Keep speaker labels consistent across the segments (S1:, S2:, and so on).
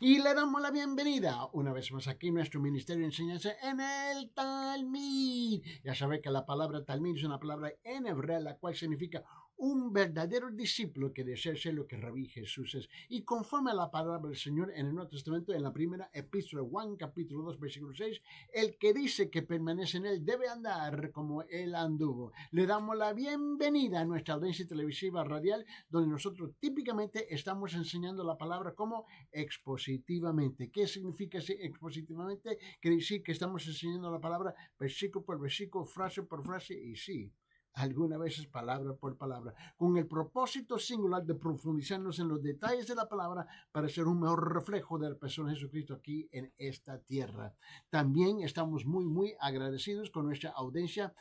S1: Y le damos la bienvenida una vez más aquí nuestro Ministerio de Enseñanza en el Talmud. Ya sabe que la palabra Talmud es una palabra en hebreo, la cual significa un verdadero discípulo que desea ser lo que Rabí Jesús es. Y conforme a la palabra del Señor en el Nuevo Testamento, en la primera epístola de Juan, capítulo 2, versículo 6, el que dice que permanece en él debe andar como él anduvo. Le damos la bienvenida a nuestra audiencia televisiva radial, donde nosotros típicamente estamos enseñando la palabra como expositivamente. ¿Qué significa expositivamente? Quiere decir que estamos enseñando la palabra versículo por versículo, frase por frase, y sí, algunas veces palabra por palabra, con el propósito singular de profundizarnos en los detalles de la palabra para ser un mejor reflejo de la persona de Jesucristo aquí en esta tierra. También estamos muy agradecidos con nuestra audiencia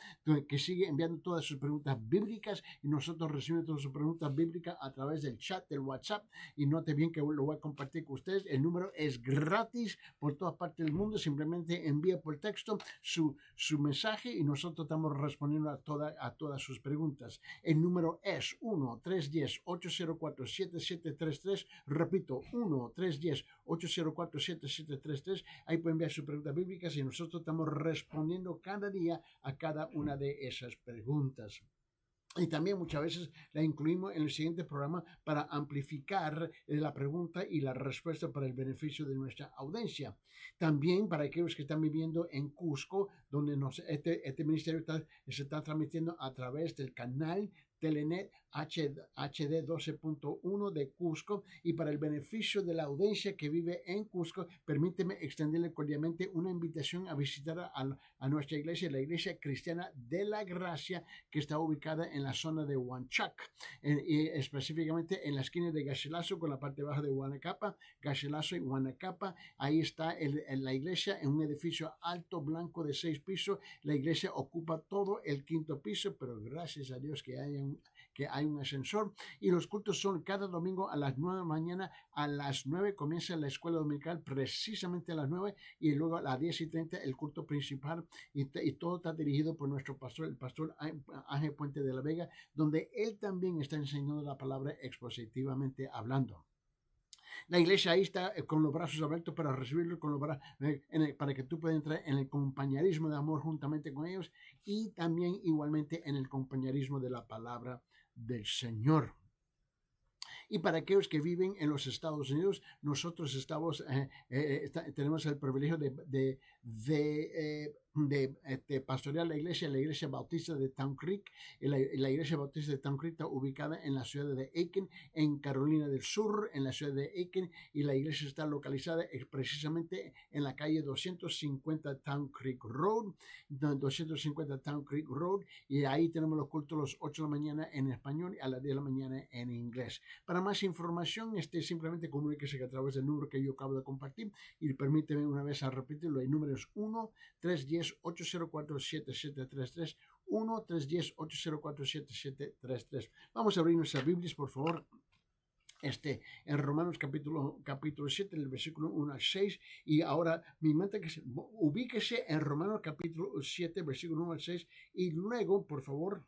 S1: que sigue enviando todas sus preguntas bíblicas, y nosotros recibimos todas sus preguntas bíblicas a través del chat del WhatsApp. Y note bien que lo voy a compartir con ustedes. El número es gratis por todas partes del mundo. Simplemente envía por texto su mensaje y nosotros estamos respondiendo a todas sus preguntas. El número es 1-310-804-7733. Repito, 1-310-804-7733. Ahí pueden enviar sus preguntas bíblicas y nosotros estamos respondiendo cada día a cada una de esas preguntas. Y también muchas veces la incluimos en el siguiente programa para amplificar la pregunta y la respuesta para el beneficio de nuestra audiencia. También para aquellos que están viviendo en Cusco, donde este ministerio se está transmitiendo a través del canal Telenet HD 12.1 de Cusco, y para el beneficio de la audiencia que vive en Cusco, permíteme extenderle cordialmente una invitación a visitar a nuestra iglesia, la Iglesia Cristiana de la Gracia, que está ubicada en la zona de Huanchac, y específicamente en la esquina de Garcilaso con la parte baja de Huanacapa, Garcilaso y Huanacapa. Ahí está la iglesia en un edificio alto blanco de 6 pisos. La iglesia ocupa todo el 5º piso, pero gracias a Dios que hay un ascensor, y los cultos son cada domingo a las 9 de la mañana. A las 9 comienza la escuela dominical, precisamente a las 9, y luego a las 10:30 el culto principal, y todo está dirigido por nuestro pastor, el pastor Ángel Puente de la Vega, donde él también está enseñando la palabra expositivamente hablando. La iglesia ahí está con los brazos abiertos para recibirlo, para que tú puedas entrar en el compañerismo de amor juntamente con ellos, y también igualmente en el compañerismo de la palabra del Señor. Y para aquellos que viven en los Estados Unidos, nosotros tenemos el privilegio de pastorear la iglesia bautista de Town Creek. La iglesia bautista de Town Creek está ubicada en la ciudad de Aiken, en Carolina del Sur, en la ciudad de Aiken, y la iglesia está localizada precisamente en la calle 250 Town Creek Road, y ahí tenemos los cultos a las 8 de la mañana en español y a las 10 de la mañana en inglés. Para más información, simplemente comuníquese a través del número que yo acabo de compartir, y permíteme una vez a repetirlo. El número es 1-310-804-7733, 1-310-804-7733. Vamos a abrir nuestras Biblias, por favor. En Romanos capítulo 7, el versículo 1 al 6, y ahora mi mente ubíquese en Romanos capítulo 7, versículo 1 al 6, y luego, por favor,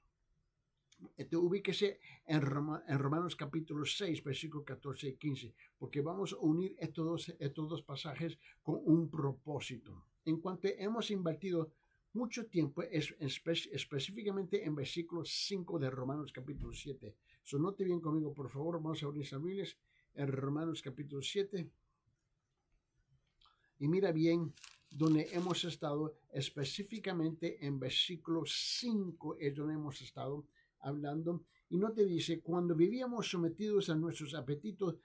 S1: ubíquese en Romanos capítulo 6, versículo 14 y 15, porque vamos a unir estos dos pasajes con un propósito. En cuanto hemos invertido mucho tiempo específicamente en versículo 5 de Romanos capítulo 7. Note bien conmigo, por favor. Vamos a abrir las Biblias en Romanos capítulo 7. Y mira bien donde hemos estado, específicamente en versículo 5 es donde hemos estado hablando. Y no te dice: cuando vivíamos sometidos a nuestros apetitos,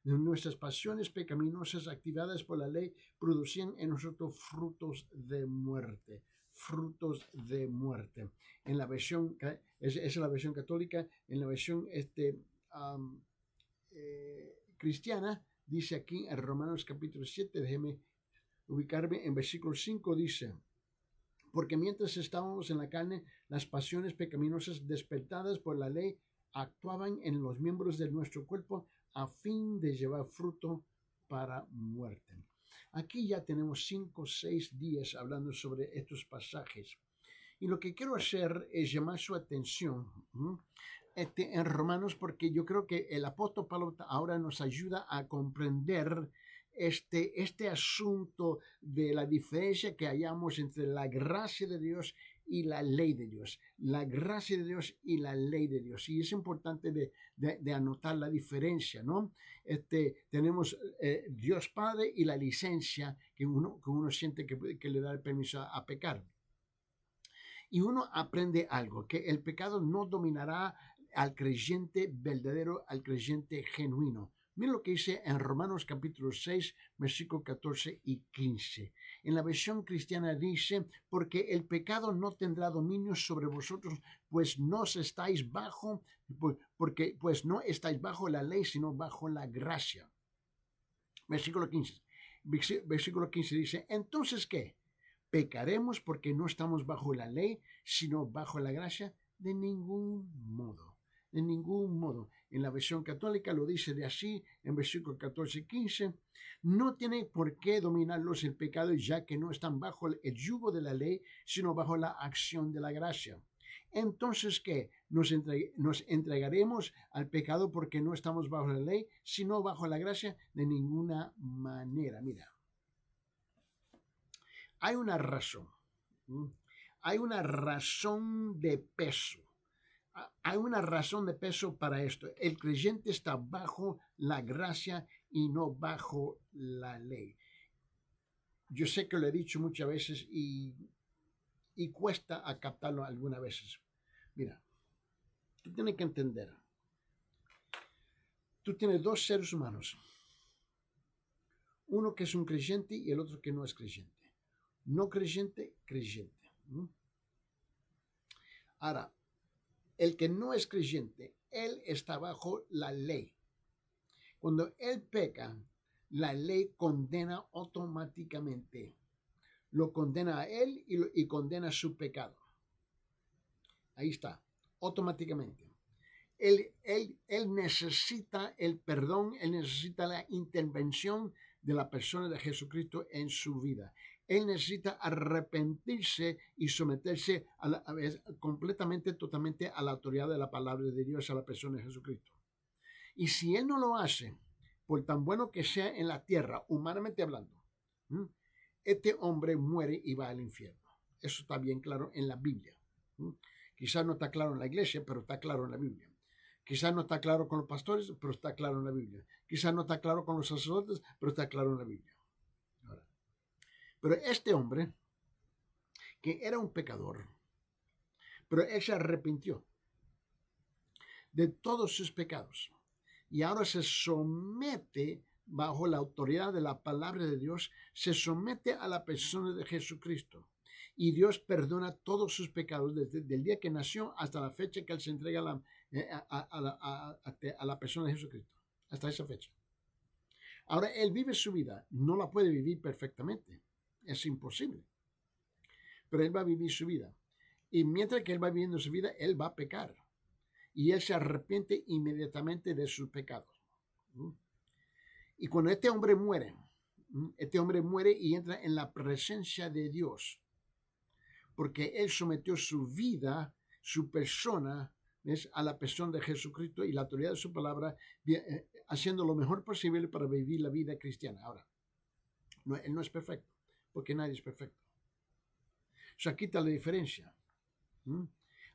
S1: nuestras pasiones pecaminosas activadas por la ley producían en nosotros frutos de muerte. Frutos de muerte. En la versión, esa es la versión católica. En la versión cristiana, dice aquí en Romanos capítulo 7, déjeme ubicarme en versículo 5, dice: porque mientras estábamos en la carne, las pasiones pecaminosas despertadas por la ley actuaban en los miembros de nuestro cuerpo a fin de llevar fruto para muerte. Aquí ya tenemos 5 o 6 días hablando sobre estos pasajes. Y lo que quiero hacer es llamar su atención en Romanos porque yo creo que el apóstol Pablo ahora nos ayuda a comprender este asunto de la diferencia que hallamos entre la gracia de Dios y la ley de Dios. La gracia de Dios y la ley de Dios. Y es importante de anotar la diferencia, ¿no? Tenemos Dios Padre y la licencia que uno siente que le da el permiso a pecar. Y uno aprende algo, que el pecado no dominará al creyente verdadero, al creyente genuino. Mira lo que dice en Romanos capítulo 6, versículos 14 y 15. En la versión cristiana dice, porque el pecado no tendrá dominio sobre vosotros, pues no estáis bajo, pues no estáis bajo la ley, sino bajo la gracia. Versículo 15. Versículo 15 dice, entonces, ¿qué? ¿Pecaremos porque no estamos bajo la ley, sino bajo la gracia? De ningún modo, de ningún modo. En la versión católica lo dice de así, en versículo 14 y 15, no tiene por qué dominarlos el pecado, ya que no están bajo el yugo de la ley, sino bajo la acción de la gracia. Entonces, ¿qué? ¿Nos entregaremos al pecado porque no estamos bajo la ley, sino bajo la gracia? De ninguna manera. Mira. Hay una razón. Hay una razón de peso. Hay una razón de peso para esto. El creyente está bajo la gracia y no bajo la ley. Yo sé que lo he dicho muchas veces y cuesta a captarlo algunas veces. Mira, tú tienes que entender. Tú tienes dos seres humanos. Uno que es un creyente y el otro que no es creyente. No creyente, creyente. Ahora, el que no es creyente, él está bajo la ley. Cuando él peca, la ley condena automáticamente. Lo condena a él y condena su pecado. Ahí está, automáticamente. Él necesita el perdón, él necesita la intervención de la persona de Jesucristo en su vida. Él necesita arrepentirse y someterse completamente, totalmente a la autoridad de la palabra de Dios, a la persona de Jesucristo. Y si él no lo hace, por tan bueno que sea en la tierra, humanamente hablando, este hombre muere y va al infierno. Eso está bien claro en la Biblia. Quizás no está claro en la iglesia, pero está claro en la Biblia. Quizás no está claro con los pastores, pero está claro en la Biblia. Quizás no está claro con los sacerdotes, pero está claro en la Biblia. Ahora, pero este hombre, que era un pecador, pero él se arrepintió de todos sus pecados y ahora se somete bajo la autoridad de la palabra de Dios, se somete a la persona de Jesucristo. Y Dios perdona todos sus pecados desde el día que nació hasta la fecha que él se entrega a la persona de Jesucristo, hasta esa fecha. Ahora, él vive su vida, no la puede vivir perfectamente, es imposible, pero él va a vivir su vida. Y mientras que él va viviendo su vida, él va a pecar. Y él se arrepiente inmediatamente de sus pecados. Y cuando este hombre muere y entra en la presencia de Dios, porque él sometió su vida, su persona, a la persona de Jesucristo y la autoridad de su palabra, haciendo lo mejor posible para vivir la vida cristiana. Ahora, él no es perfecto, porque nadie es perfecto. O sea, quita la diferencia.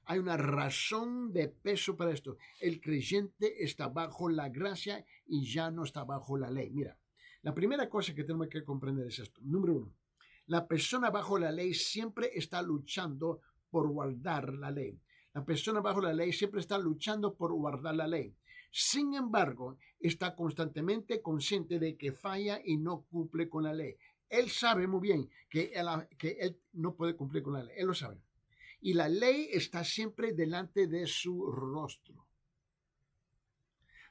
S1: Hay una razón de peso para esto. El creyente está bajo la gracia y ya no está bajo la ley. Mira, la primera cosa que tenemos que comprender es esto. Número uno, la persona bajo la ley siempre está luchando por guardar la ley. La persona bajo la ley siempre está luchando por guardar la ley. Sin embargo, está constantemente consciente de que falla y no cumple con la ley. Él sabe muy bien que él no puede cumplir con la ley. Él lo sabe. Y la ley está siempre delante de su rostro.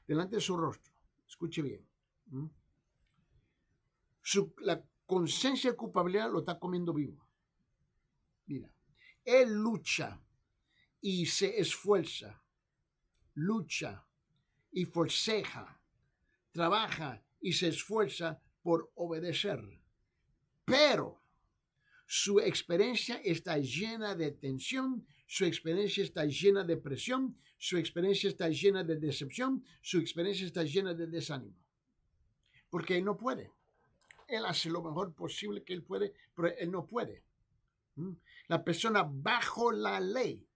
S1: Delante de su rostro. Escuche bien. La conciencia de culpabilidad lo está comiendo vivo. Mira, él lucha y se esfuerza. Lucha y forceja. Trabaja y se esfuerza por obedecer. Pero Su experiencia está llena de tensión, su experiencia está llena de presión, su experiencia está llena de decepción, su experiencia está llena de desánimo. Porque él no puede. Él hace lo mejor posible que él puede, pero él no puede. La persona bajo la ley.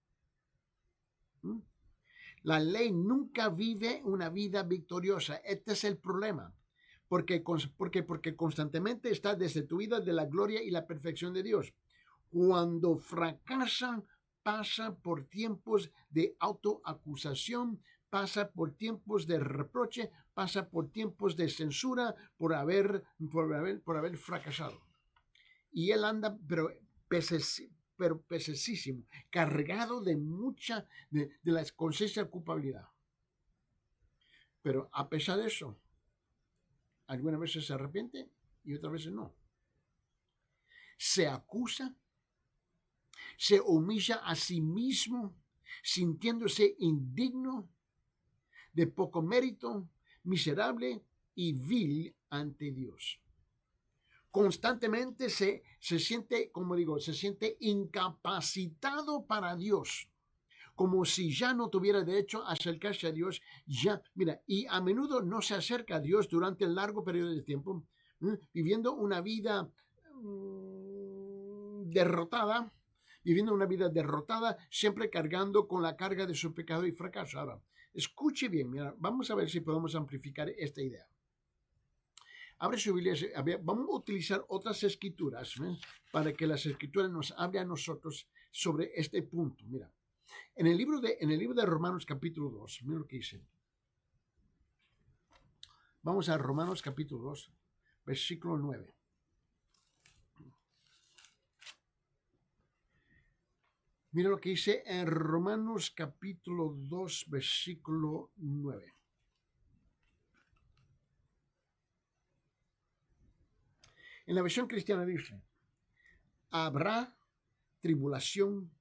S1: La ley nunca vive una vida victoriosa. Este es el problema. Porque constantemente está destituida de la gloria y la perfección de Dios. Cuando fracasa, pasa por tiempos de autoacusación, pasa por tiempos de reproche, pasa por tiempos de censura por haber fracasado. Y él anda, pero pesesísimo, cargado de mucha, de la conciencia de culpabilidad. Pero a pesar de eso, algunas veces se arrepiente y otras veces no. Se acusa, se humilla a sí mismo, sintiéndose indigno, de poco mérito, miserable y vil ante Dios. Constantemente se siente, como digo, se siente incapacitado para Dios, como si ya no tuviera derecho a acercarse a Dios. Ya, mira, y a menudo no se acerca a Dios durante el largo periodo de tiempo, viviendo una vida derrotada, siempre cargando con la carga de su pecado y fracaso. Ahora, escuche bien, mira, vamos a ver si podemos amplificar esta idea. Abre su Biblia, vamos a utilizar otras escrituras, para que las escrituras nos hablen a nosotros sobre este punto. Mira, en el libro de Romanos capítulo 2, mira lo que dice. Vamos a Romanos capítulo 2, versículo 9. Mira lo que dice en Romanos capítulo 2, versículo 9. En la versión cristiana dice: habrá tribulación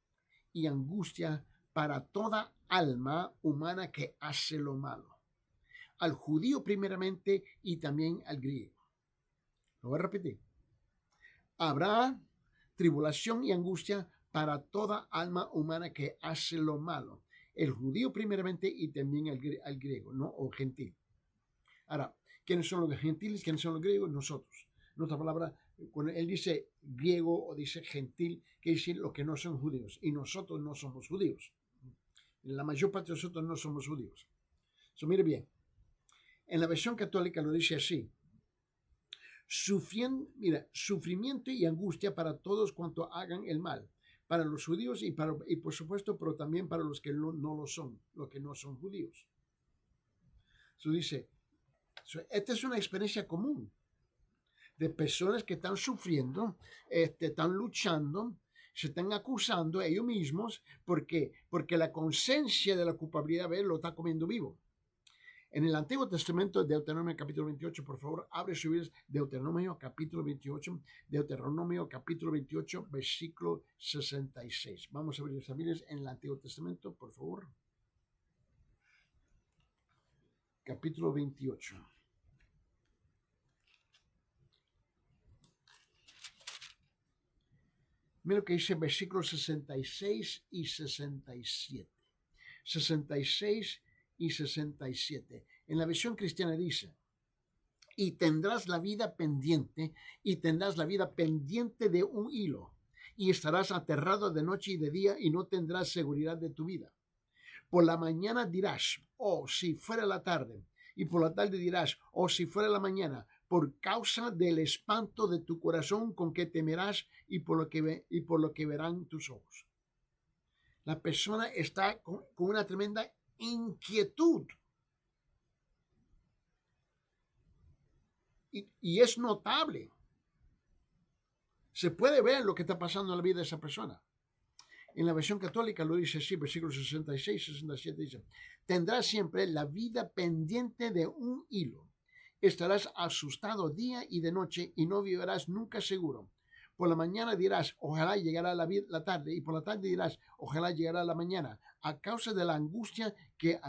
S1: y angustia para toda alma humana que hace lo malo, al judío primeramente y también al griego. Lo voy a repetir. Habrá tribulación y angustia para toda alma humana que hace lo malo, el judío primeramente y también al griego, ¿no? O gentil. Ahora, ¿quiénes son los gentiles? ¿Quiénes son los griegos? Nosotros. Nuestra palabra, cuando él dice griego o dice gentil, quiere decir los que no son judíos. Y nosotros no somos judíos. La mayor parte de nosotros no somos judíos. Mire bien. En la versión católica lo dice así: sufrimiento y angustia para todos cuantos hagan el mal, para los judíos y por supuesto, pero también para los que no lo son, los que no son judíos. Dice, esta es una experiencia común de personas que están sufriendo, están luchando, se están acusando a ellos mismos porque la conciencia de la culpabilidad lo está comiendo vivo. En el Antiguo Testamento, Deuteronomio capítulo 28, por favor, abre su Biblia, Deuteronomio capítulo 28, versículo 66. Vamos a abrir las Biblias en el Antiguo Testamento, por favor. Capítulo 28. Mira lo que dice versículos 66 y 67. 66 y 67. En la versión cristiana dice: y tendrás la vida pendiente de un hilo, y estarás aterrado de noche y de día, y no tendrás seguridad de tu vida. Por la mañana dirás: oh, si fuera la tarde, y por la tarde dirás: oh, si fuera la mañana, por causa del espanto de tu corazón con que temerás y por lo que verán tus ojos. La persona está con una tremenda inquietud. Y es notable. Se puede ver lo que está pasando en la vida de esa persona. En la versión católica lo dice así, versículos 66 y 67 dice: tendrás siempre la vida pendiente de un hilo. Estarás asustado día y de noche y no vivirás nunca seguro. Por la mañana dirás: ojalá llegara la tarde, y por la tarde dirás: ojalá llegara la mañana, a causa de la angustia que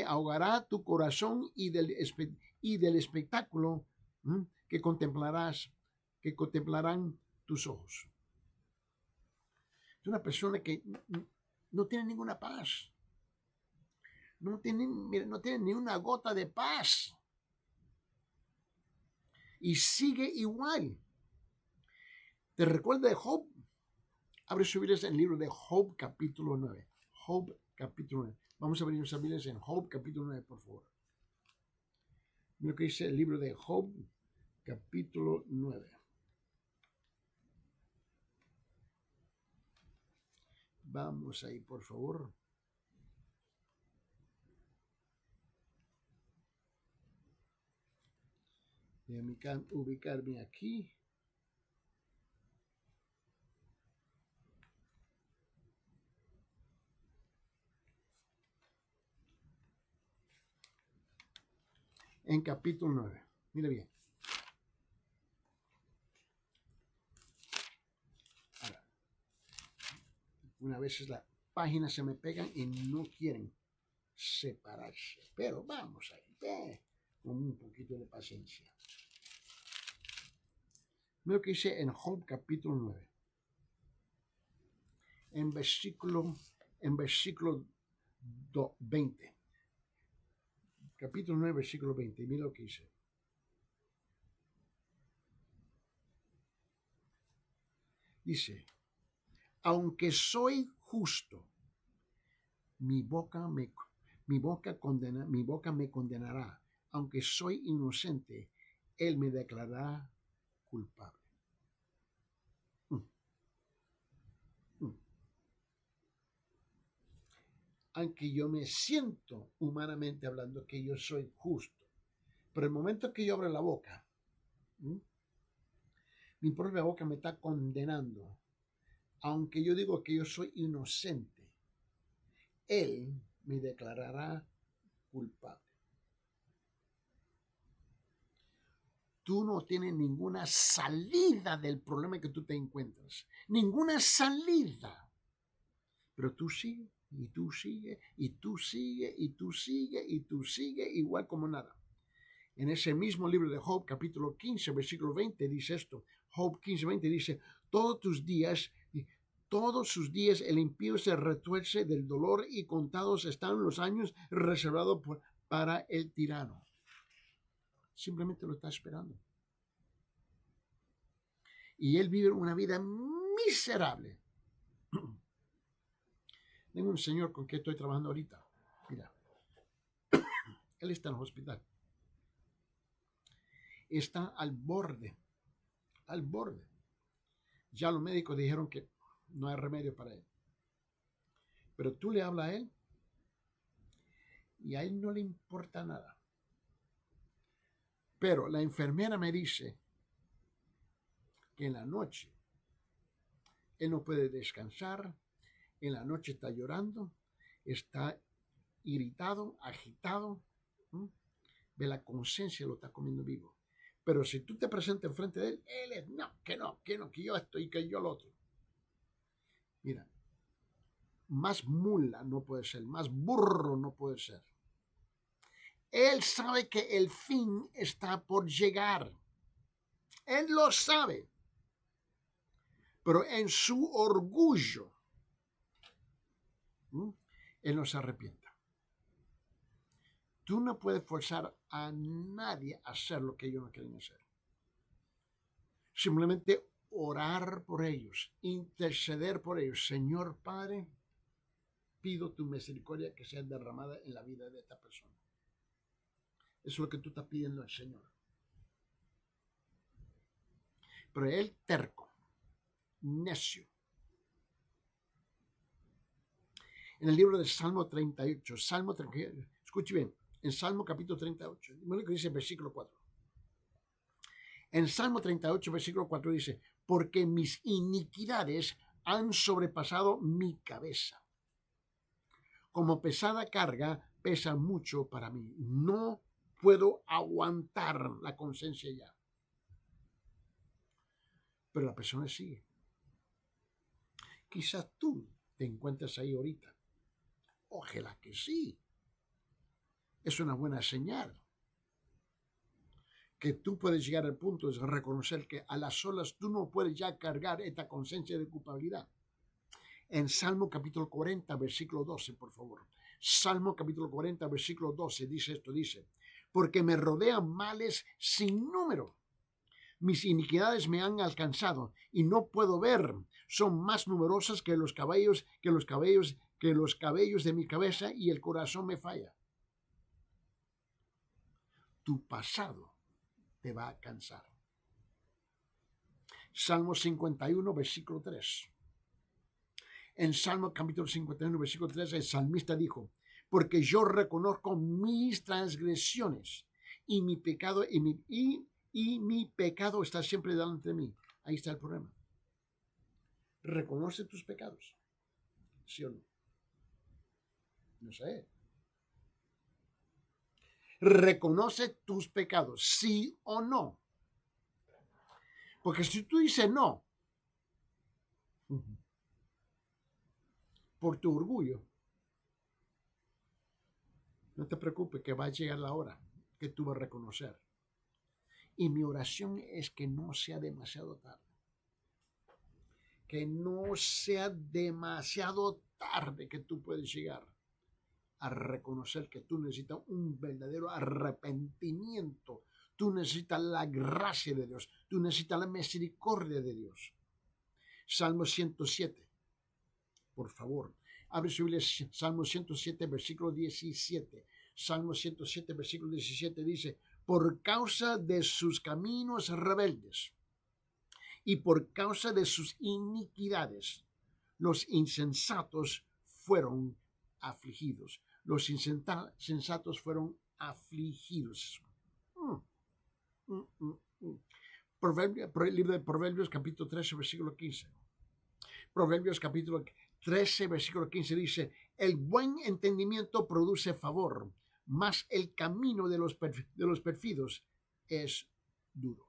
S1: ahogará tu corazón y del espectáculo que contemplarán tus ojos. Es una persona que no tiene ninguna paz. No tiene ni una gota de paz. Y sigue igual. ¿Te recuerda de Job? Abre su Biblia en el libro de Job, capítulo 9. Job, capítulo 9. Vamos a abrir nuestras Biblias en Job, capítulo 9, por favor. Mira lo que dice el libro de Job, capítulo 9. Vamos ahí, por favor. Déjame ubicarme aquí. En capítulo 9. Mira bien. Ahora, una vez las páginas se me pegan y no quieren separarse. Pero vamos ahí. Con un poquito de paciencia. Mira lo que dice en Job capítulo 9. En versículo 20. Capítulo 9, versículo 20. Mira lo que dice. Dice, aunque soy justo, mi boca me condenará. Aunque soy inocente, él me declarará culpable. Aunque yo me siento humanamente hablando que yo soy justo, pero el momento que yo abro la boca, mi propia boca me está condenando. Aunque yo digo que yo soy inocente, él me declarará culpable. Tú no tienes ninguna salida del problema que tú te encuentras. Ninguna salida. Pero tú sigues, y tú sigues, y tú sigues, y tú sigues, y tú sigues, igual como nada. En ese mismo libro de Job, capítulo 15, versículo 20, dice esto. Job 15, 20 dice, todos sus días el impío se retuerce del dolor y contados están los años reservados para el tirano. Simplemente lo está esperando. Y él vive una vida miserable. Tengo un señor con quien estoy trabajando ahorita. Mira, él está en el hospital. Está al borde. Ya los médicos dijeron que no hay remedio para él. Pero tú le hablas a él y a él no le importa nada. Pero la enfermera me dice que en la noche él no puede descansar, en la noche está llorando, está irritado, agitado, de la conciencia lo está comiendo vivo. Pero si tú te presentas enfrente de él, él es, que yo esto y que yo lo otro. Mira, más mula no puede ser, más burro no puede ser. Él sabe que el fin está por llegar. Él lo sabe. Pero en su orgullo, él no se arrepienta. Tú no puedes forzar a nadie a hacer lo que ellos no quieren hacer. Simplemente orar por ellos, interceder por ellos. Señor Padre, pido tu misericordia que sea derramada en la vida de esta persona. Eso es lo que tú estás pidiendo al Señor. Pero él terco, necio. En el libro de Salmo 38, escuche bien, en Salmo capítulo 38, mira lo que dice el versículo 4. En Salmo 38, versículo 4 dice, porque mis iniquidades han sobrepasado mi cabeza. Como pesada carga, pesa mucho para mí. No puedo aguantar la conciencia ya. Pero la persona sigue. Quizás tú te encuentres ahí ahorita. Ojalá que sí. Es una buena señal. que tú puedes llegar al punto es reconocer que a las solas tú no puedes ya cargar esta conciencia de culpabilidad. En Salmo capítulo 40, versículo 12, por favor. Salmo capítulo 40, versículo 12 dice esto, dice, porque me rodean males sin número. Mis iniquidades me han alcanzado y no puedo ver. Son más numerosas que los cabellos de mi cabeza y el corazón me falla. Tu pasado te va a cansar. Salmo 51, versículo 3. En Salmo capítulo 51, versículo 3, el salmista dijo, porque yo reconozco mis transgresiones y mi pecado y mi pecado está siempre delante de mí. Ahí está el problema. Reconoce tus pecados. ¿Sí o no? No sé. Reconoce tus pecados. ¿Sí o no? Porque si tú dices no, por tu orgullo, no te preocupes que va a llegar la hora que tú vas a reconocer. Y mi oración es que no sea demasiado tarde. Que no sea demasiado tarde que tú puedes llegar a reconocer que tú necesitas un verdadero arrepentimiento. Tú necesitas la gracia de Dios. Tú necesitas la misericordia de Dios. Salmo 107. Por favor, abre su Biblia, Salmo 107, versículo 17. Salmo 107, versículo 17 dice, por causa de sus caminos rebeldes y por causa de sus iniquidades, los insensatos fueron afligidos. Los insensatos fueron afligidos. Libro de Proverbios, capítulo 13, versículo 15. Proverbios, capítulo 13, versículo 15 dice, el buen entendimiento produce favor, mas el camino de los pérfidos es duro.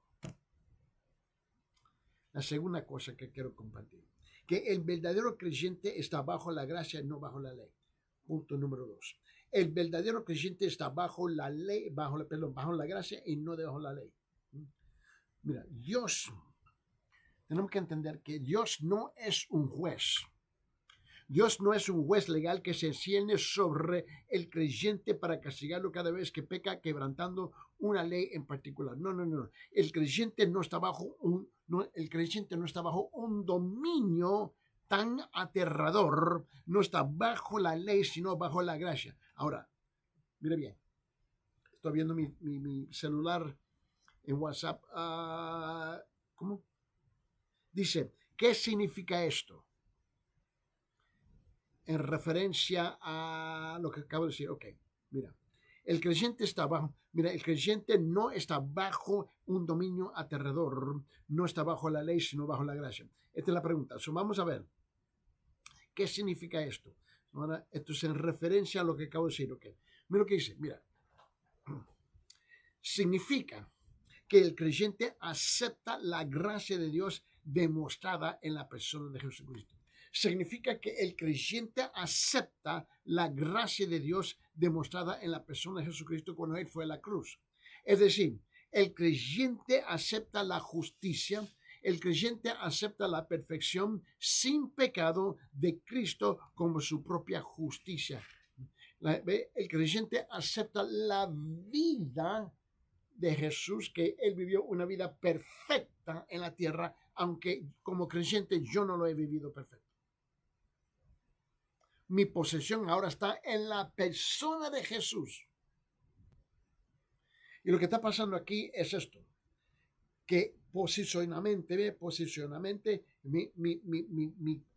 S1: La segunda cosa que quiero compartir, que el verdadero creyente está bajo la gracia y no bajo la ley. Punto número 2. El verdadero creyente está bajo la ley, bajo la gracia y no debajo la ley. Mira, Dios, tenemos que entender que Dios no es un juez. Dios no es un juez legal que se cierne sobre el creyente para castigarlo cada vez que peca quebrantando una ley en particular. No. El creyente no está bajo un dominio tan aterrador, no está bajo la ley, sino bajo la gracia. Ahora, mire bien, estoy viendo mi celular en WhatsApp. ¿Cómo? Dice, ¿qué significa esto? En referencia a lo que acabo de decir. Ok, mira, el creyente no está bajo un dominio aterrador, no está bajo la ley, sino bajo la gracia. Esta es la pregunta. Vamos a ver, ¿qué significa esto? Ahora, esto es en referencia a lo que acabo de decir. Ok, mira lo que dice, mira, significa que el creyente acepta la gracia de Dios demostrada en la persona de Jesucristo. Significa que el creyente acepta la gracia de Dios demostrada en la persona de Jesucristo cuando Él fue a la cruz. Es decir, el creyente acepta la justicia, el creyente acepta la perfección sin pecado de Cristo como su propia justicia. El creyente acepta la vida de Jesús, que Él vivió una vida perfecta en la tierra, aunque como creyente yo no lo he vivido perfecto. Mi posesión ahora está en la persona de Jesús. Y lo que está pasando aquí es esto, que posicionalmente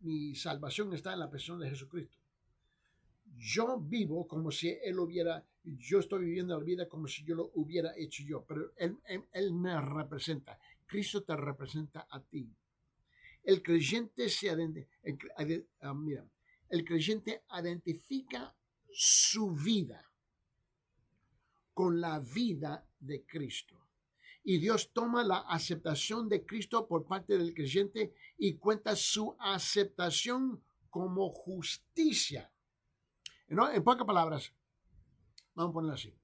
S1: mi salvación está en la persona de Jesucristo. Yo vivo como si yo estoy viviendo la vida como si yo lo hubiera hecho yo, pero Él me representa. Cristo te representa a ti. El creyente el creyente identifica su vida con la vida de Cristo. Y Dios toma la aceptación de Cristo por parte del creyente y cuenta su aceptación como justicia. ¿No? En pocas palabras, vamos a ponerlo así.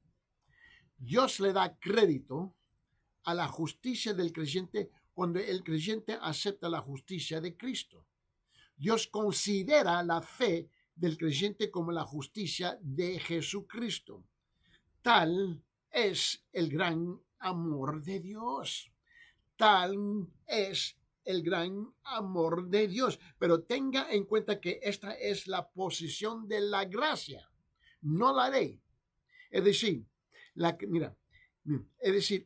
S1: Dios le da crédito a la justicia del creyente cuando el creyente acepta la justicia de Cristo. Dios considera la fe del creyente como la justicia de Jesucristo. Tal es el gran amor de Dios. Tal es el gran amor de Dios. Pero tenga en cuenta que esta es la posición de la gracia, no la ley. Es decir,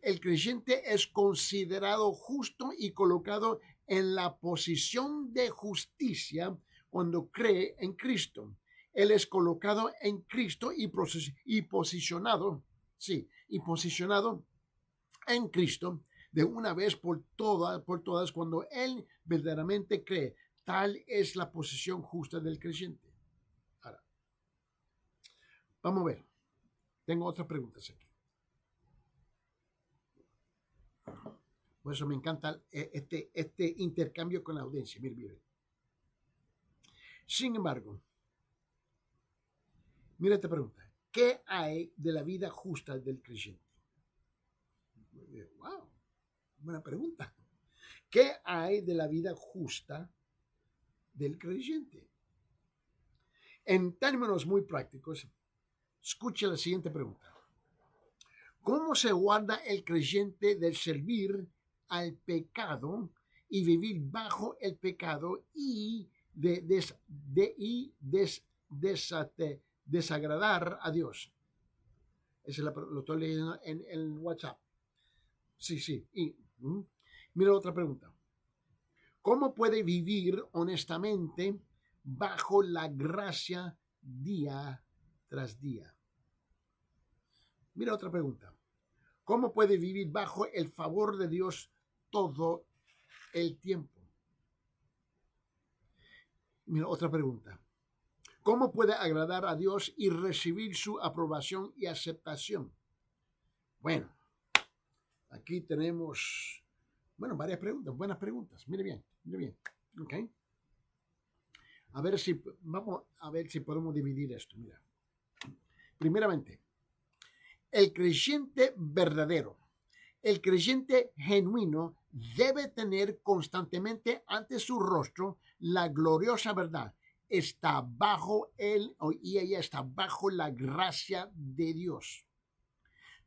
S1: el creyente es considerado justo y colocado en la posición de justicia cuando cree en Cristo. Él es colocado en Cristo y posicionado en Cristo de una vez por todas cuando él verdaderamente cree. Tal es la posición justa del creyente. Ahora, vamos a ver. Tengo otras preguntas aquí. Por eso me encanta este intercambio con la audiencia. Mire. Sin embargo, mira esta pregunta. ¿Qué hay de la vida justa del creyente? Wow, buena pregunta. ¿Qué hay de la vida justa del creyente? En términos muy prácticos, escuche la siguiente pregunta. ¿Cómo se guarda el creyente del servir al pecado y vivir bajo el pecado y desagradar a Dios? Ese lo estoy leyendo en el WhatsApp. Sí. Mira otra pregunta. ¿Cómo puede vivir honestamente bajo la gracia día tras día? Mira otra pregunta. ¿Cómo puede vivir bajo el favor de Dios todo el tiempo? Mira otra pregunta. ¿Cómo puede agradar a Dios y recibir su aprobación y aceptación? Bueno, aquí tenemos, varias preguntas, buenas preguntas. Mire bien. ¿Ok? Vamos a ver si podemos dividir esto. Mira. Primeramente, el creyente verdadero, el creyente genuino debe tener constantemente ante su rostro la gloriosa verdad. Está bajo él y ella está bajo la gracia de Dios.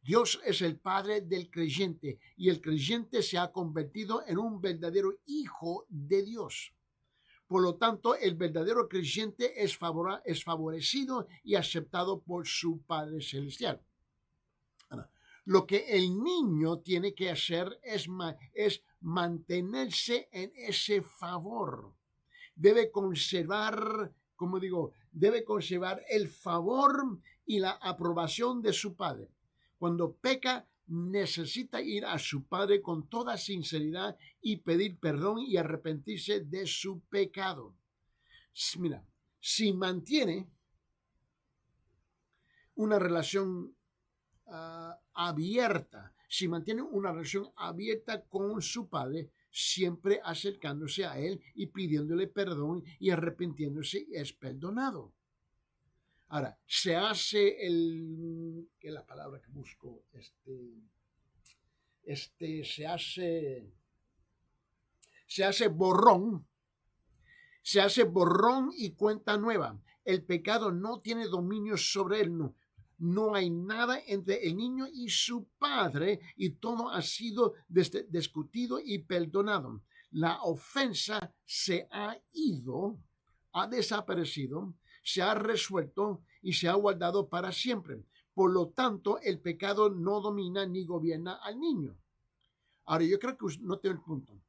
S1: Dios es el Padre del creyente y el creyente se ha convertido en un verdadero hijo de Dios. Por lo tanto, el verdadero creyente es favorecido y aceptado por su Padre Celestial. Lo que el niño tiene que hacer es mantenerse en ese favor. Debe conservar el favor y la aprobación de su padre. Cuando peca, necesita ir a su padre con toda sinceridad y pedir perdón y arrepentirse de su pecado. Mira, si mantiene una relación abierta, si mantiene una relación abierta con su padre, siempre acercándose a él y pidiéndole perdón y arrepintiéndose, es perdonado. Ahora, se hace que es la palabra que busco, se hace borrón y cuenta nueva. El pecado no tiene dominio sobre él, no hay nada entre el niño y su padre y todo ha sido discutido y perdonado. La ofensa se ha ido, ha desaparecido, se ha resuelto y se ha guardado para siempre. Por lo tanto, el pecado no domina ni gobierna al niño. Ahora, yo creo que no tengo el punto.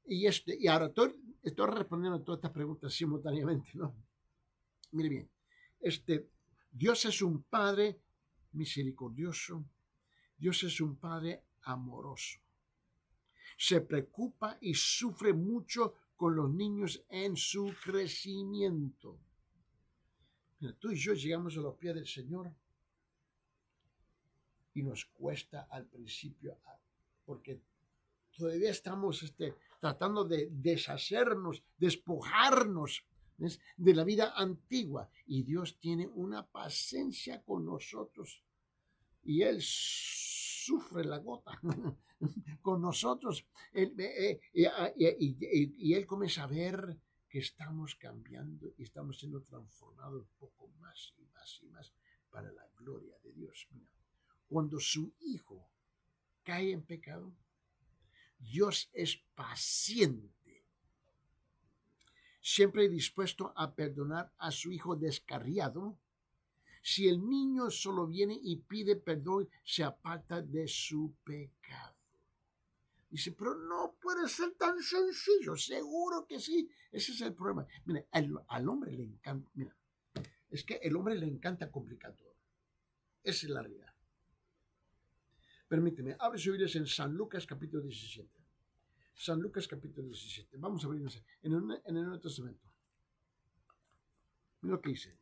S1: Y ahora estoy respondiendo a todas estas preguntas simultáneamente, ¿no? Mire bien, Dios es un Padre misericordioso. Dios es un Padre amoroso. Se preocupa y sufre mucho con los niños en su crecimiento. Mira, tú y yo llegamos a los pies del Señor y nos cuesta al principio porque todavía estamos tratando de deshacernos, despojarnos de la vida antigua, y Dios tiene una paciencia con nosotros y Él sufre la gota con nosotros. Y Él comienza a ver que estamos cambiando y estamos siendo transformados un poco más y más y más para la gloria de Dios. Mira, cuando su Hijo cae en pecado, Dios es paciente, siempre dispuesto a perdonar a su hijo descarriado. Si el niño solo viene y pide perdón, se aparta de su pecado. Dice, pero no puede ser tan sencillo. Seguro que sí. Ese es el problema. Mira, al hombre le encanta, mira, es que el hombre le encanta complicar todo. Esa es la realidad. Permíteme, abre su Biblia en San Lucas capítulo 17. San Lucas capítulo 17. Vamos a abrirnos en el Nuevo Testamento. Mira lo que dice.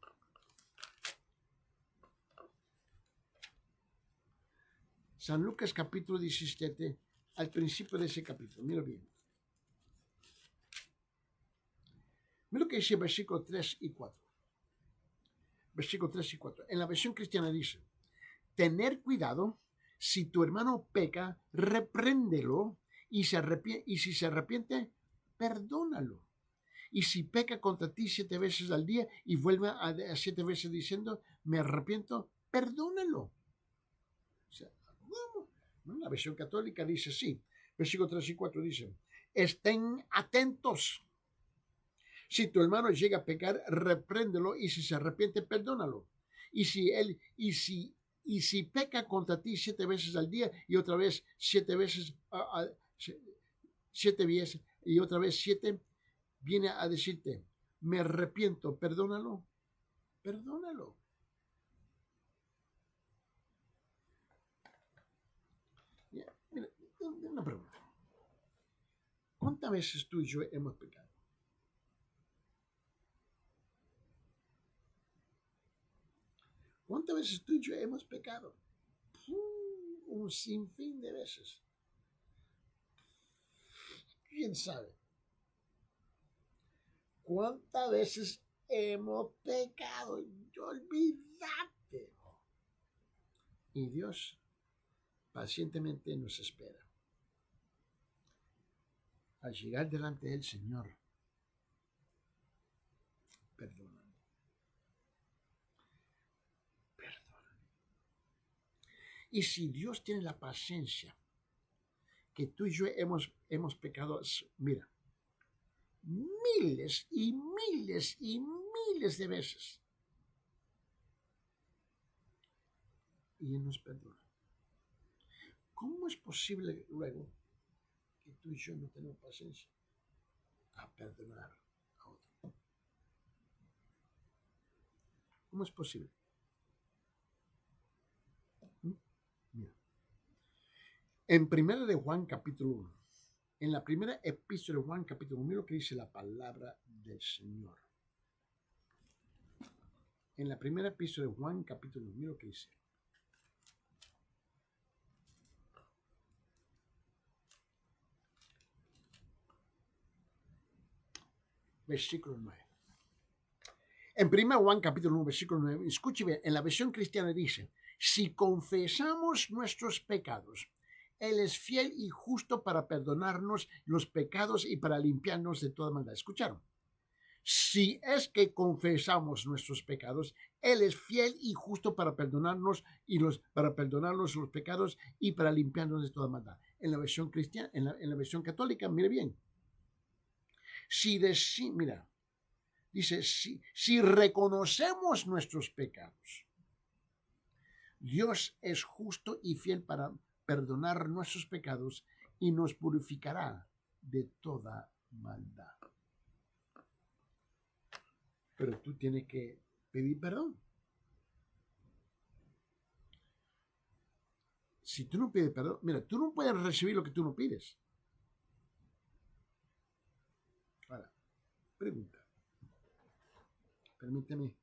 S1: San Lucas capítulo 17, al principio de ese capítulo. Mira bien. Mira lo que dice versículo 3 y 4. Versículo 3 y 4. En la versión cristiana dice, tener cuidado, si tu hermano peca, repréndelo, y si se arrepiente, perdónalo. Y si peca contra ti 7 veces al día y vuelve a 7 veces diciendo, me arrepiento, perdónalo. O sea, ¿no? La versión católica dice sí. Versículo 3 y 4 dice, estén atentos. Si tu hermano llega a pecar, repréndelo, y si se arrepiente, perdónalo. Y si peca contra ti 7 veces al día y otra vez 7 veces, 7 veces y otra vez 7, viene a decirte, me arrepiento, perdónalo, perdónalo. Mira, una pregunta. ¿Cuántas veces tú y yo hemos pecado? ¿Cuántas veces tú y yo hemos pecado? Un sinfín de veces. ¿Quién sabe? ¿Cuántas veces hemos pecado? Olvídate. Y Dios pacientemente nos espera. Al llegar delante del Señor, perdóname. Y si Dios tiene la paciencia que tú y yo hemos pecado, mira, miles y miles y miles de veces, y Él nos perdona, ¿cómo es posible luego que tú y yo no tenemos paciencia a perdonar a otro? ¿Cómo es posible? Mira. En primera de Juan capítulo 1, en la primera epístola de Juan capítulo 1, mira lo que dice la palabra del Señor. En la primera epístola de Juan capítulo 1, mira lo que dice. Versículo 9. En 1 Juan capítulo 1, versículo 9, escuche bien, en la versión cristiana dice, si confesamos nuestros pecados, Él es fiel y justo para perdonarnos los pecados y para limpiarnos de toda maldad. ¿Escucharon? Si es que confesamos nuestros pecados, Él es fiel y justo para perdonarnos para perdonarnos los pecados y para limpiarnos de toda maldad. En la versión cristiana, en la versión católica, mire bien. Mira, dice, si reconocemos nuestros pecados, Dios es justo y fiel para perdonar nuestros pecados y nos purificará de toda maldad. Pero tú tienes que pedir perdón. Si tú no pides perdón, mira, tú no puedes recibir lo que tú no pides. Ahora, pregunta. Permíteme.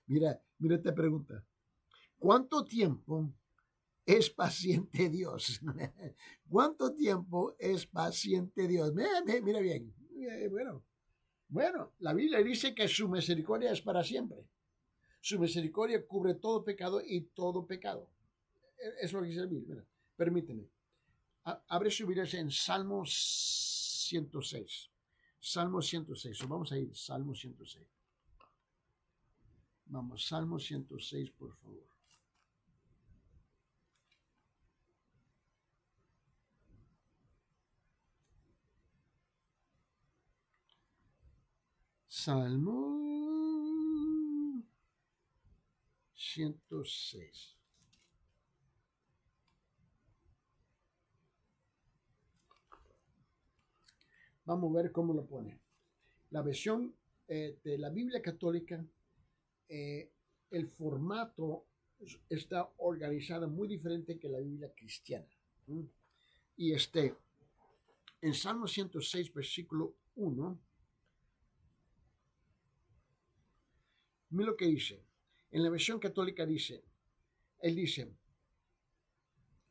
S1: Mira esta pregunta. ¿Cuánto tiempo es paciente Dios? ¿Cuánto tiempo es paciente Dios? Mira bien. Bueno, la Biblia dice que su misericordia es para siempre. Su misericordia cubre todo pecado y todo pecado. Es lo que dice el Biblia. Mira, permíteme. Abre su Biblia en Salmo 106. Salmo 106. Vamos a ir, Salmo 106. Vamos, Salmo 106, por favor. Salmo 106. Vamos a ver cómo lo pone. La versión de la Biblia católica, el formato está organizado muy diferente que la Biblia cristiana. Y en Salmo 106, versículo 1, mira lo que dice. En la versión católica dice, él dice,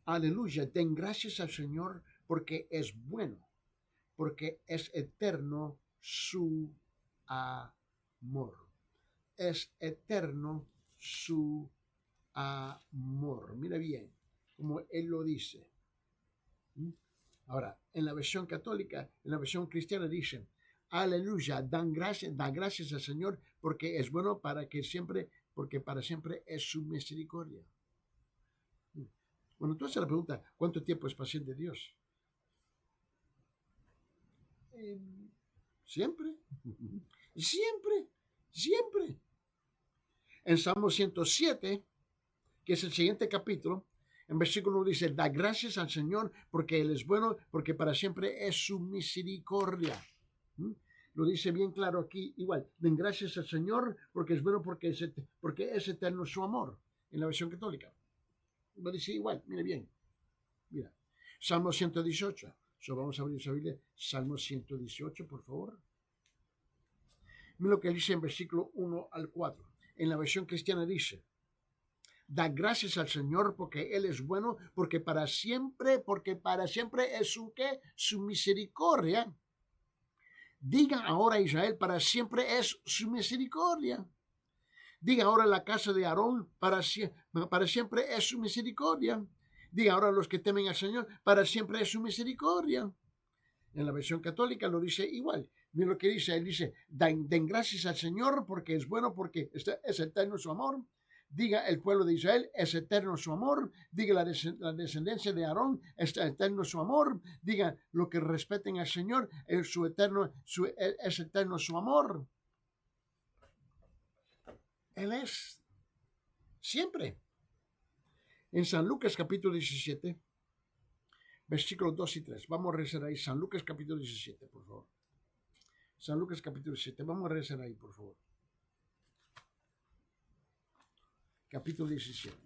S1: aleluya, den gracias al Señor porque es bueno, porque es eterno su amor. Es eterno su amor. Mira bien, como él lo dice. Ahora, en la versión católica, en la versión cristiana dicen, aleluya, da gracias al Señor porque es bueno porque para siempre es su misericordia. Bueno, tú haces la pregunta, ¿cuánto tiempo es paciente Dios? Siempre, siempre, siempre. En Salmo 107, que es el siguiente capítulo, en versículo 1 dice, da gracias al Señor porque Él es bueno, porque para siempre es su misericordia. Lo dice bien claro aquí, igual, den gracias al Señor porque es bueno, porque es eterno su amor, en la versión católica. Lo dice igual, mire bien. Mira, Salmo 118. Vamos a abrir esa Biblia. Salmo 118, por favor. Mira lo que dice en versículo 1 al 4. En la versión cristiana dice, da gracias al Señor porque Él es bueno, porque para siempre es su misericordia. Diga ahora Israel, para siempre es su misericordia. Diga ahora la casa de Aarón, para siempre es su misericordia. Diga ahora los que temen al Señor, para siempre es su misericordia. En la versión católica lo dice igual. Mira lo que dice, él dice, den gracias al Señor porque es bueno, porque es eterno su amor. Diga el pueblo de Israel, es eterno su amor. Diga la descendencia de Aarón, es eterno su amor. Diga lo que respeten al Señor, es eterno su amor. Él es siempre. En San Lucas capítulo 17, versículos 2 y 3. Vamos a rezar ahí. San Lucas capítulo 17, por favor. San Lucas capítulo 17. Vamos a rezar ahí, por favor. Capítulo 17.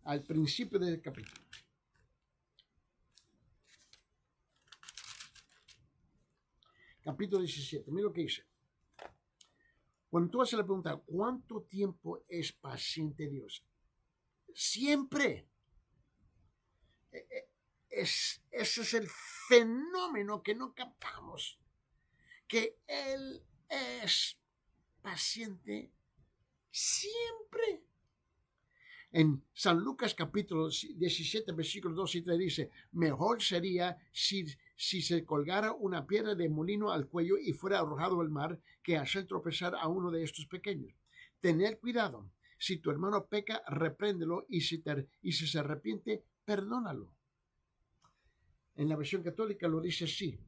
S1: Al principio del capítulo. Capítulo 17. Mira lo que dice. Cuando tú haces la pregunta, ¿cuánto tiempo es paciente Dios? Siempre. Ese es el fenómeno que no captamos. Que Él es paciente siempre. En San Lucas capítulo 17, versículos 2 y 3 dice, mejor sería si se colgara una piedra de molino al cuello y fuera arrojado al mar que hacer tropezar a uno de estos pequeños. Tener cuidado. Si tu hermano peca, repréndelo y si se arrepiente, perdónalo. En la versión católica lo dice así.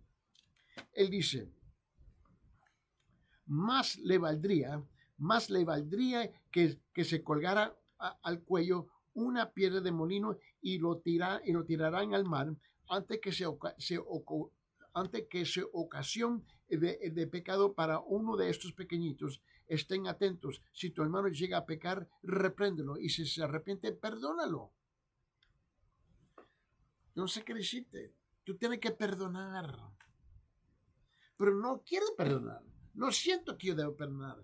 S1: Él dice, más le valdría que se colgara al cuello una piedra de molino y lo tirarán al mar antes que se ocasión de pecado para uno de estos pequeñitos. Estén atentos. Si tu hermano llega a pecar, repréndelo y si se arrepiente, perdónalo. No sé qué decirte. Tú tienes que perdonar. Pero no quiero perdonar. No siento que yo debo perdonar.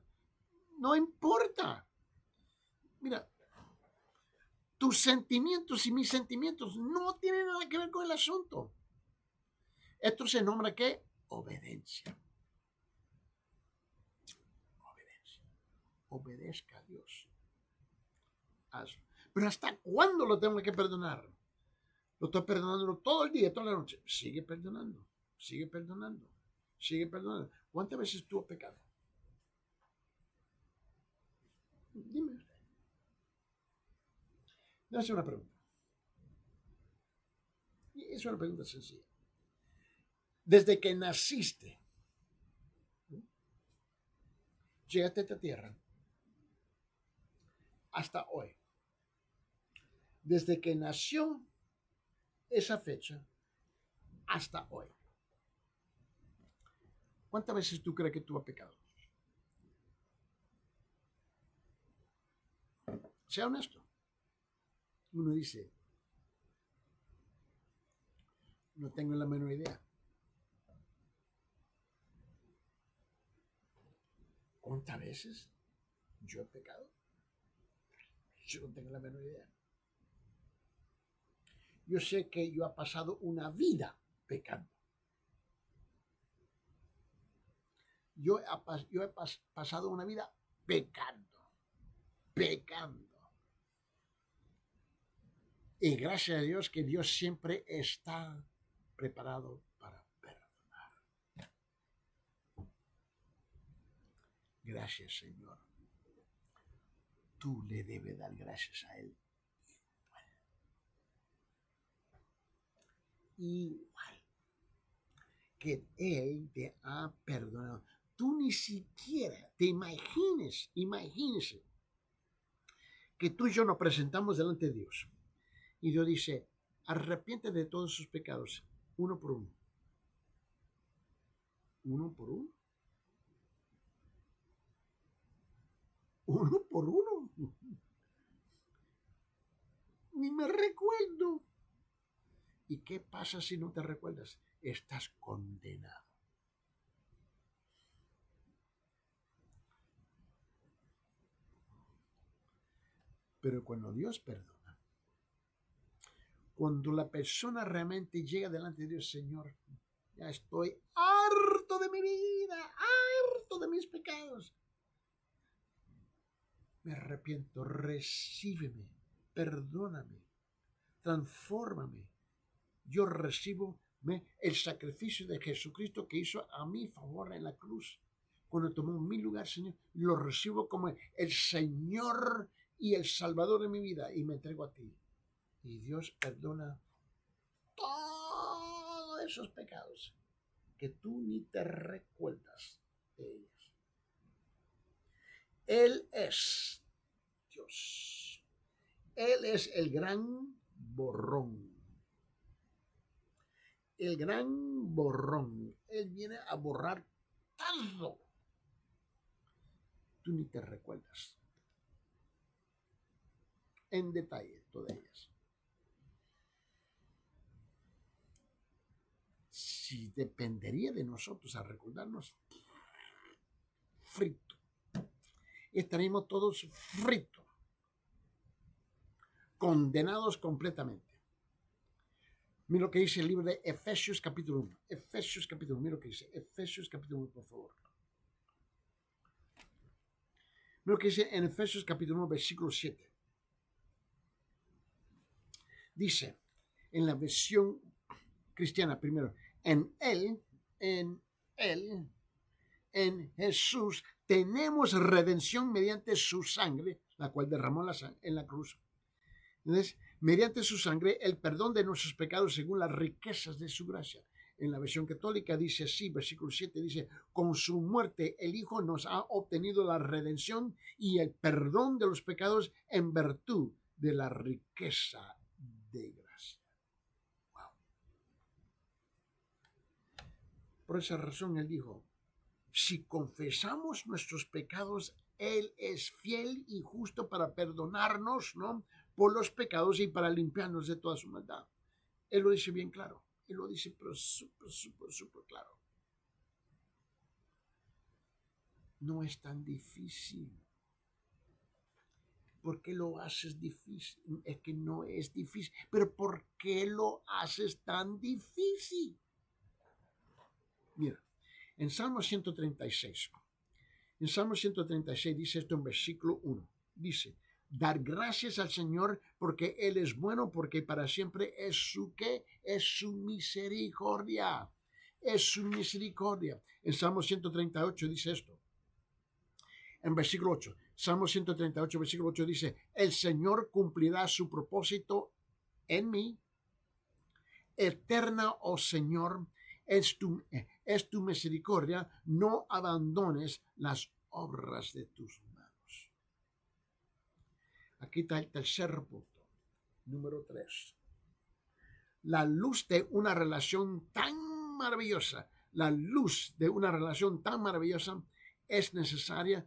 S1: No importa. Mira, tus sentimientos y mis sentimientos no tienen nada que ver con el asunto. Esto se nombra ¿qué? Obediencia. Obediencia. Obedezca a Dios. Hazlo. Pero ¿hasta cuándo lo tengo que perdonar? Lo estoy perdonando todo el día, toda la noche. Sigue perdonando, sigue perdonando, sigue perdonando. ¿Cuántas veces tú has pecado? Dime. Voy a hacer una pregunta. Y es una pregunta sencilla. Desde que naciste, llegaste a esta tierra, hasta hoy, desde que nació esa fecha hasta hoy, ¿cuántas veces tú crees que tú has pecado? Sea honesto. Uno dice, no tengo la menor idea. ¿Cuántas veces yo he pecado? Yo no tengo la menor idea. Yo sé que yo he pasado una vida pecando. Yo he pasado una vida pecando. Y gracias a Dios que Dios siempre está preparado para perdonar. Gracias, Señor. Tú le debes dar gracias a Él. Igual que Él te ha perdonado. Tú ni siquiera te imagínese que tú y yo nos presentamos delante de Dios. Y Dios dice, arrepiente de todos sus pecados, uno por uno. ¿Uno por uno? ¿Uno por uno? Ni me recuerdo. ¿Y qué pasa si no te recuerdas? Estás condenado. Pero cuando Dios perdona, cuando la persona realmente llega delante de Dios, Señor, ya estoy harto de mi vida, harto de mis pecados. Me arrepiento, recíbeme, perdóname, transfórmame. Yo recibo el sacrificio de Jesucristo que hizo a mi favor en la cruz. Cuando tomó mi lugar, Señor, lo recibo como el Señor y el Salvador de mi vida y me entrego a ti. Y Dios perdona todos esos pecados que tú ni te recuerdas de ellos. Él es Dios. Él es el gran borrón. El gran borrón. Él viene a borrar todo. Tú ni te recuerdas. En detalle, todas ellas. Si dependería de nosotros a recordarnos, frito. Estaríamos todos fritos. Condenados completamente. Mira lo que dice el libro de Efesios capítulo 1. Efesios capítulo 1, mira lo que dice. Efesios capítulo 1, por favor. Mira lo que dice en Efesios capítulo 1, versículo 7. Dice, en la versión cristiana primero, en Jesús, tenemos redención mediante su sangre, la cual derramó en la cruz. Entonces, mediante su sangre, el perdón de nuestros pecados según las riquezas de su gracia. En la versión católica dice así, versículo 7 dice, con su muerte el Hijo nos ha obtenido la redención y el perdón de los pecados en virtud de la riqueza de gracia. Wow. Por esa razón él dijo, si confesamos nuestros pecados, Él es fiel y justo para perdonarnos, ¿no?, por los pecados y para limpiarnos de toda su maldad. Él lo dice bien claro. Él lo dice pero súper claro. No es tan difícil. ¿por qué lo haces difícil? Es que no es difícil. Pero ¿por qué lo haces tan difícil? Mira, en Salmo 136. En Salmo 136 dice esto en versículo 1. Dice, dar gracias al Señor porque Él es bueno, porque para siempre es su ¿qué? Es su misericordia. Es su misericordia. En Salmo 138 dice esto. En versículo 8. Salmo 138, versículo 8 dice, el Señor cumplirá su propósito en mí. Eterna, oh Señor, es tu misericordia, no abandones las obras de tus manos. Aquí está el tercer punto, número 3. La luz de una relación tan maravillosa, la luz de una relación tan maravillosa es necesario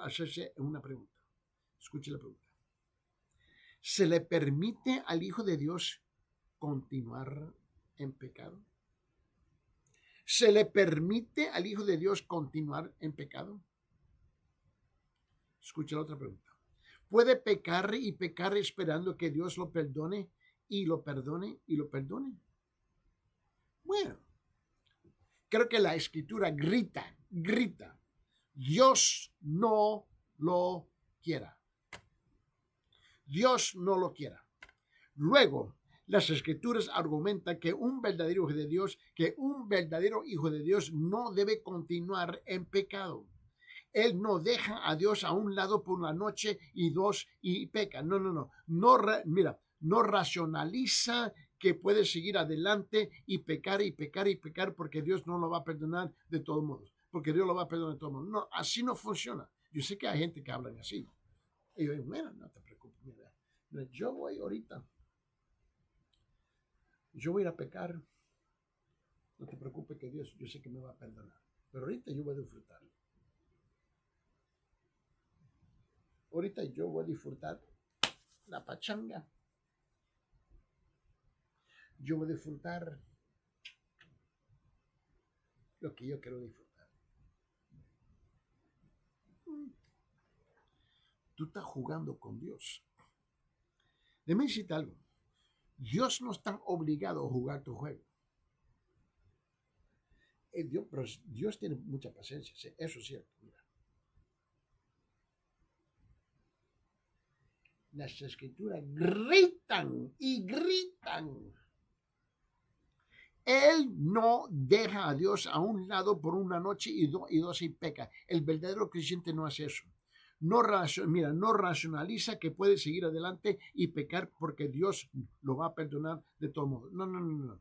S1: hacerse una pregunta. Escuche la pregunta. ¿Se le permite al Hijo de Dios continuar en pecado? ¿Se le permite al Hijo de Dios continuar en pecado? Escucha la otra pregunta. ¿Puede pecar y pecar esperando que Dios lo perdone y lo perdone y lo perdone? Bueno, creo que la Escritura grita, Dios no lo quiera. Dios no lo quiera. Luego, las Escrituras argumentan que un verdadero hijo de Dios no debe continuar en pecado. Él no deja a Dios a un lado por una noche y peca. No. No racionaliza que puede seguir adelante y pecar porque Dios no lo va a perdonar de todos modos. Porque Dios lo va a perdonar de todos modos. No, así no funciona. Yo sé que hay gente que habla así. Y yo digo, mira, no te preocupes, mira, yo voy ahorita. Yo voy a ir a pecar. No te preocupes que Dios, yo sé que me va a perdonar. Pero ahorita yo voy a disfrutar. Ahorita yo voy a disfrutar la pachanga. Yo voy a disfrutar lo que yo quiero disfrutar. Tú estás jugando con Dios. Déjame decirte algo. Dios no está obligado a jugar tu juego. Pero Dios tiene mucha paciencia. Eso es cierto. Mira. Las Escrituras gritan y gritan. Él no deja a Dios a un lado por una noche y dos y peca. El verdadero creyente no hace eso. No racionaliza que puede seguir adelante y pecar porque Dios lo va a perdonar de todo modo. No.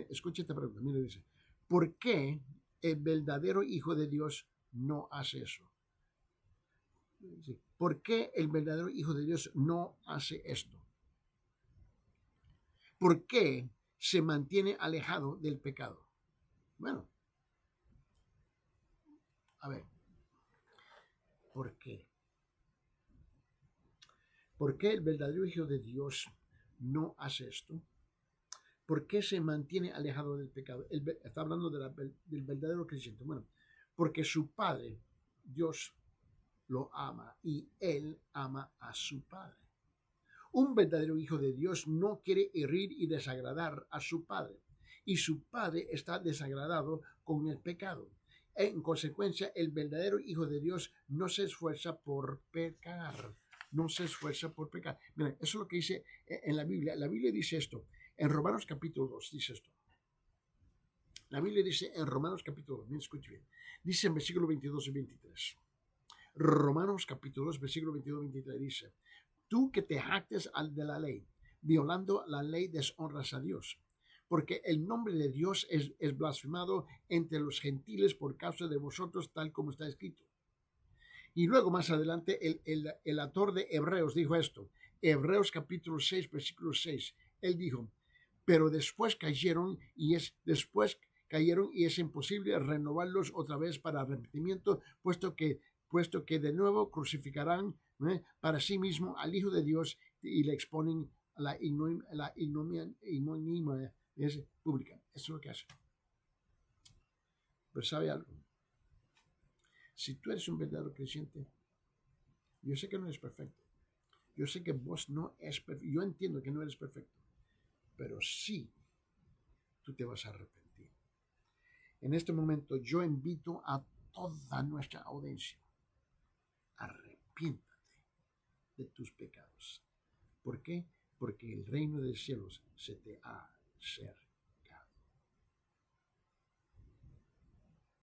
S1: Escuche esta pregunta. Mire, dice, ¿por qué el verdadero hijo de Dios no hace eso? ¿Por qué el verdadero hijo de Dios no hace esto? ¿Por qué se mantiene alejado del pecado? Bueno, a ver, ¿por qué? ¿Por qué el verdadero hijo de Dios no hace esto? ¿Por qué se mantiene alejado del pecado? Está hablando del verdadero creyente. Bueno, porque su padre, Dios, lo ama y él ama a su padre. Un verdadero hijo de Dios no quiere herir y desagradar a su padre. Y su padre está desagradado con el pecado. En consecuencia, el verdadero hijo de Dios no se esfuerza por pecar. No se esfuerza por pecar. Miren, eso es lo que dice en la Biblia. La Biblia dice esto. En Romanos capítulo 2 dice esto. La Biblia dice en Romanos capítulo 2. Miren, escuche bien. Dice en versículo 22 y 23. Romanos capítulo 2, versículo 22 y 23 dice. Tú que te jactes de la ley, violando la ley deshonras a Dios, porque el nombre de Dios es blasfemado entre los gentiles por causa de vosotros, tal como está escrito. Y luego más adelante el autor de Hebreos dijo esto, Hebreos capítulo 6, versículo 6, él dijo, pero después cayeron y es imposible renovarlos otra vez para arrepentimiento, puesto que de nuevo crucificarán para sí mismo al Hijo de Dios y le exponen a la ignominia pública. Eso es lo que hace. Pero ¿sabe algo? Si tú eres un verdadero creyente, yo sé que no eres perfecto. Yo sé que vos no es perfecto. Yo entiendo que no eres perfecto. Pero sí, tú te vas a arrepentir. En este momento yo invito a toda nuestra audiencia. Arrepiéntate de tus pecados. ¿Por qué? Porque el reino de los cielos se te ha cerrado.